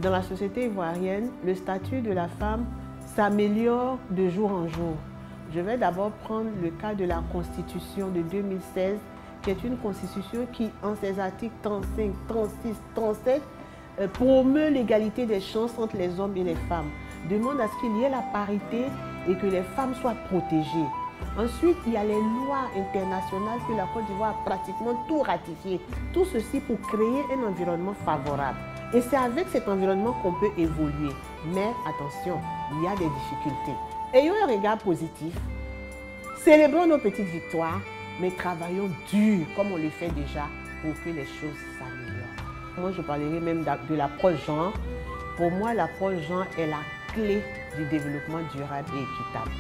Dans la société ivoirienne, le statut de la femme s'améliore de jour en jour. Je vais d'abord prendre le cas de la Constitution de 2016, qui est une constitution qui, en ses articles 35, 36, 37, promeut l'égalité des chances entre les hommes et les femmes, demande à ce qu'il y ait la parité et que les femmes soient protégées. Ensuite, il y a les lois internationales que la Côte d'Ivoire a pratiquement tout ratifié. Tout ceci pour créer un environnement favorable. Et c'est avec cet environnement qu'on peut évoluer. Mais attention, il y a des difficultés. Ayons un regard positif, célébrons nos petites victoires, mais travaillons dur, comme on le fait déjà, pour que les choses s'améliorent. Moi, je parlerai même de l'approche genre. Pour moi, l'approche genre est la clé du développement durable et équitable.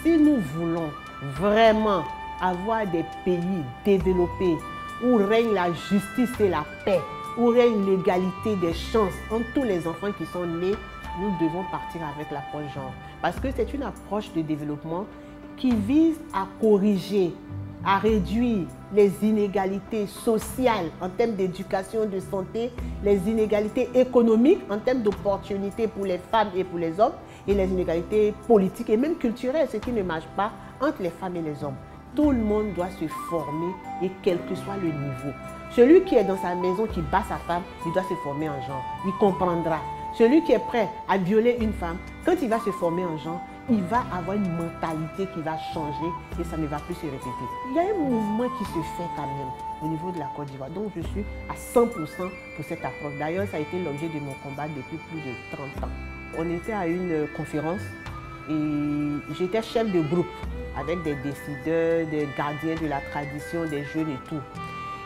Si nous voulons vraiment avoir des pays développés où règne la justice et la paix, où règne l'égalité des chances entre tous les enfants qui sont nés, nous devons partir avec l'approche genre. Parce que c'est une approche de développement qui vise à corriger, à réduire les inégalités sociales en termes d'éducation, de santé, les inégalités économiques en termes d'opportunités pour les femmes et pour les hommes, et les inégalités politiques et même culturelles, ce qui ne marche pas entre les femmes et les hommes. Tout le monde doit se former et quel que soit le niveau. Celui qui est dans sa maison, qui bat sa femme, il doit se former en genre. Il comprendra. Celui qui est prêt à violer une femme, quand il va se former en genre, il va avoir une mentalité qui va changer et ça ne va plus se répéter. Il y a un mouvement qui se fait quand même au niveau de la Côte d'Ivoire. Donc je suis à 100% pour cette approche. D'ailleurs, ça a été l'objet de mon combat depuis plus de 30 ans. On était à une conférence et j'étais chef de groupe avec des décideurs, des gardiens de la tradition, des jeunes et tout.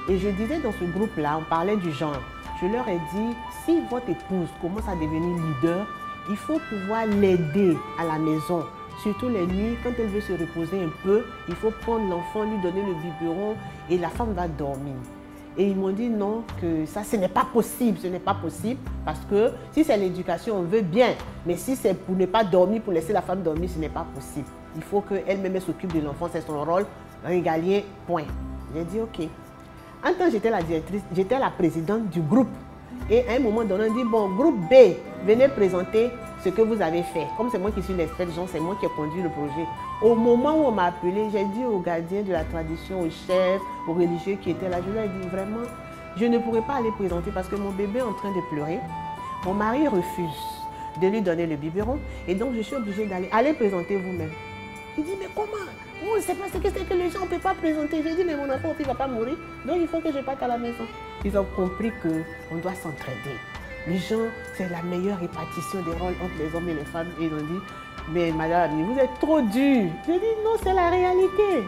Et je disais dans ce groupe-là, on parlait du genre. Je leur ai dit, si votre épouse commence à devenir leader, il faut pouvoir l'aider à la maison. Surtout les nuits, quand elle veut se reposer un peu, il faut prendre l'enfant, lui donner le biberon et la femme va dormir. Et ils m'ont dit non, que ça, ce n'est pas possible. Ce n'est pas possible parce que si c'est l'éducation, on veut bien. Mais si c'est pour ne pas dormir, pour laisser la femme dormir, ce n'est pas possible. Il faut qu'elle-même s'occupe de l'enfant, c'est son rôle régalien, point. J'ai dit ok. En tant que j'étais la directrice, j'étais la présidente du groupe. Et à un moment donné, on dit, bon, groupe B, venez présenter ce que vous avez fait. Comme c'est moi qui suis l'expert, c'est moi qui ai conduit le projet. Au moment où on m'a appelé, j'ai dit aux gardiens de la tradition, aux chefs, aux religieux qui étaient là, je leur ai dit, vraiment, je ne pourrais pas aller présenter parce que mon bébé est en train de pleurer. Mon mari refuse de lui donner le biberon. Et donc, je suis obligée d'aller. Allez présenter vous-même. Il dit, mais comment? On ne sait pas ce que c'est que les gens ne peuvent pas présenter. J'ai dit, mais mon enfant, il ne va pas mourir. Donc, il faut que je parte à la maison. Ils ont compris qu'on doit s'entraider. Les gens, c'est la meilleure répartition des rôles entre les hommes et les femmes. Et ils ont dit, mais madame, vous êtes trop dur. J'ai dit, non, c'est la réalité.